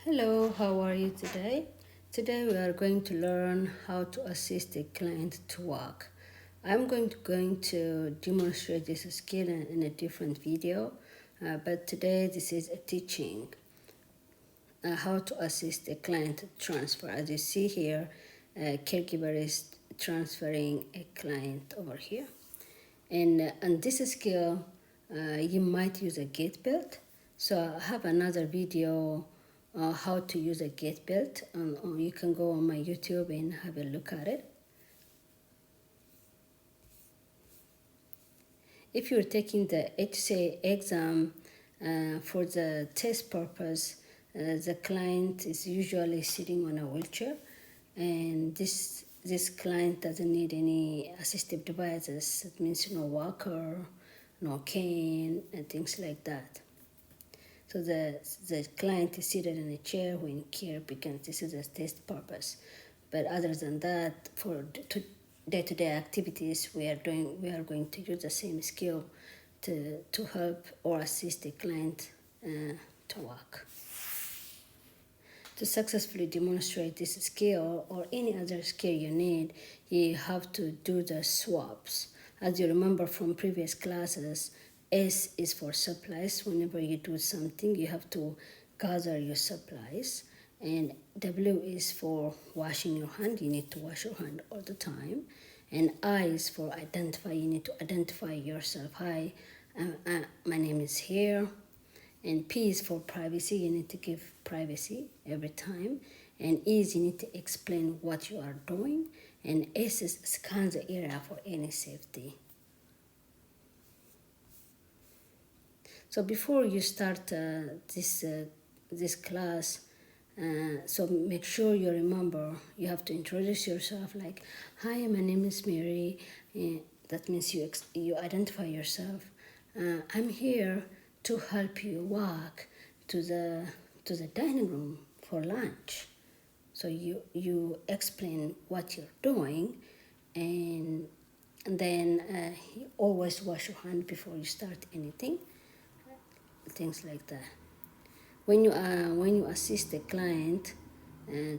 Hello, how are you today? Today we are going to learn how to assist a client to walk. I'm going to demonstrate this skill in a different video, but today this is a teaching how to assist a client transfer. As you see here, a caregiver is transferring a client over here. And this skill, you might use a gate belt. So I have another video how to use a gate belt. Or you can go on my YouTube and have a look at it. If you're taking the HCA exam for the test purpose, the client is usually sitting on a wheelchair, and this client doesn't need any assistive devices. It means no walker, no cane, and things like that. So the client is seated in a chair when care begins. This is a test purpose. But other than that, for day-to-day activities, we are going to use the same skill to help or assist the client to walk. To successfully demonstrate this skill or any other skill you need, you have to do the swaps. As you remember from previous classes, S is for supplies. Whenever you do something, you have to gather your supplies. And W is for washing your hand. You need to wash your hand all the time. And I is for identify. You need to identify yourself. Hi, my name is here. And P is for privacy. You need to give privacy every time. And E is you need to explain what you are doing. And S is scan the area for any safety. So before you start this class, so make sure you remember you have to introduce yourself like, hi, my name is Mary. That means you identify yourself. I'm here to help you walk to the dining room for lunch. So you explain what you're doing, and then you always wash your hand before you start anything, things like that. When you assist the client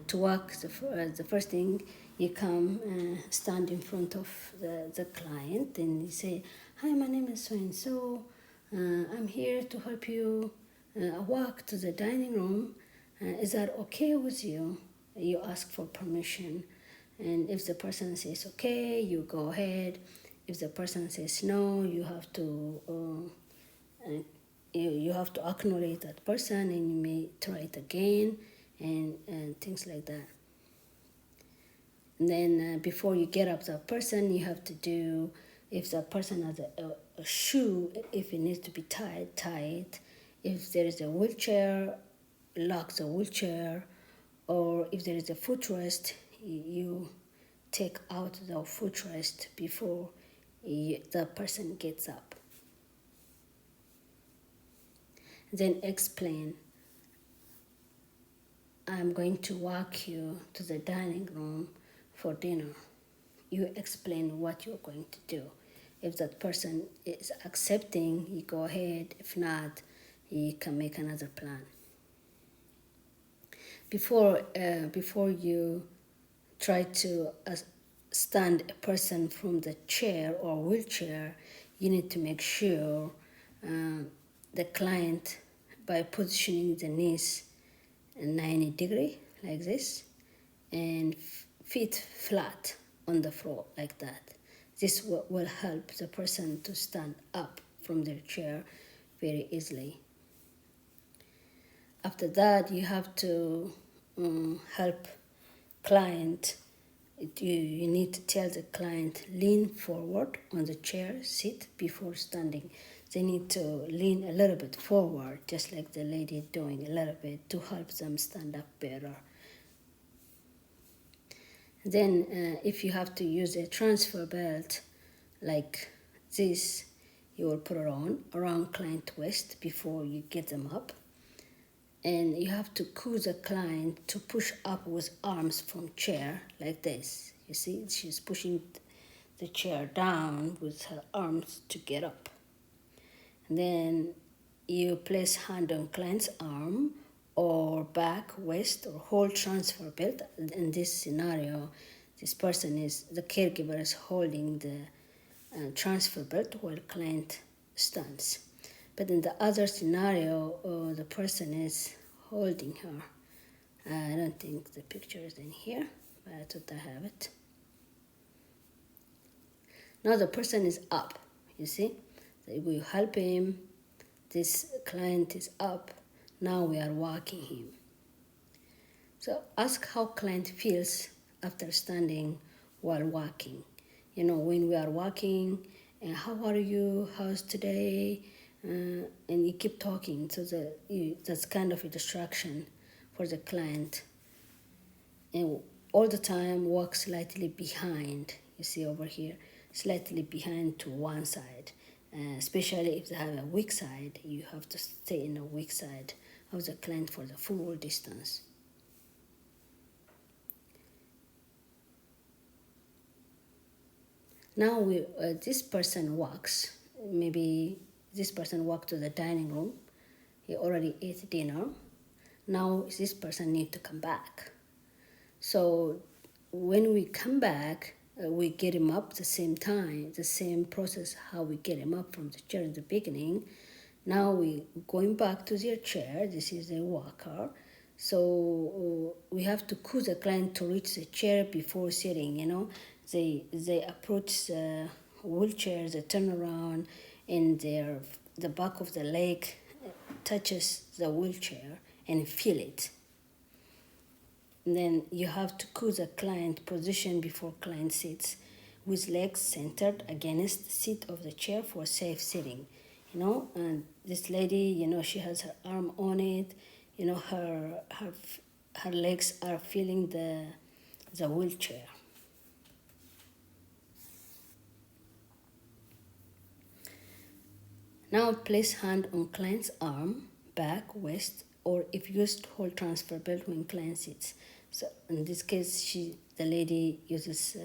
to walk, the first thing you come stand in front of the client and you say, hi, my name is so and so. I'm here to help you walk to the dining room. Is that okay with you? You ask for permission. And if the person says okay, you go ahead. If the person says no, you have to you have to acknowledge that person, and you may try it again, and things like that. And then before you get up the person, you have to do, if the person has a shoe, if it needs to be tied, tie it. If there is a wheelchair, lock the wheelchair. Or if there is a footrest, you take out the footrest before the person gets up. Then explain, I'm going to walk you to the dining room for dinner. You explain what you're going to do. If that person is accepting, you go ahead. If not, you can make another plan. Before you try to stand a person from the chair or wheelchair, you need to make sure the client, by positioning the knees 90 degree like this and feet flat on the floor like that. This will help the person to stand up from their chair very easily. After that, you have to help client. You need to tell the client lean forward on the chair, sit before standing. They need to lean a little bit forward, just like the lady doing a little bit, to help them stand up better. Then if you have to use a transfer belt like this, you will put it on around client waist before you get them up. And you have to cue the client to push up with arms from chair like this. You see, she's pushing the chair down with her arms to get up. And then you place hand on client's arm or back, waist, or whole transfer belt. In this scenario, the caregiver is holding the transfer belt while client stands. But in the other scenario, the person is holding her. I don't think the picture is in here, but I thought I have it. Now the person is up, you see? So we help him. This client is up. Now we are walking him. So ask how client feels after standing while walking. You know, when we are walking, and how are you? How's today? And you keep talking. So that's kind of a distraction for the client. And all the time walk slightly behind. You see over here, slightly behind to one side. Especially if they have a weak side, you have to stay in the weak side of the client for the full distance. Now this person walks. Maybe this person walked to the dining room. He already ate dinner. Now this person need to come back. So when we come back, we get him up the same time, the same process how we get him up from the chair in the beginning. Now we going back to their chair. This is the walker. So we have to cue the client to reach the chair before sitting. You know, they approach the wheelchair, they turn around, and the back of the leg touches the wheelchair and feel it. And then you have to cue the client position before client sits, with legs centered against the seat of the chair for safe sitting. You know, and this lady, you know, she has her arm on it. You know, her legs are feeling the wheelchair. Now place hand on client's arm, back, waist, or if used, hold transfer belt when client sits. So in this case, the lady uses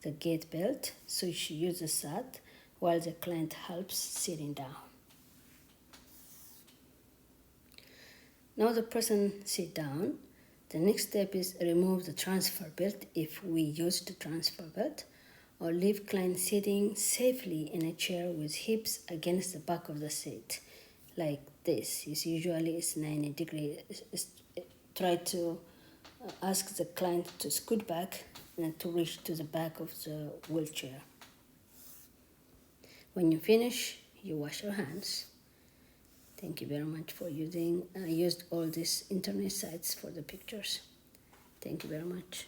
the gate belt, so she uses that while the client helps sitting down. Now the person sit down. The next step is remove the transfer belt if we use the transfer belt, or leave client sitting safely in a chair with hips against the back of the seat, like this. Usually it's 90 degrees. Try to ask the client to scoot back and to reach to the back of the wheelchair. When you finish, you wash your hands. Thank you very much for using. I used all these internet sites for the pictures. Thank you very much.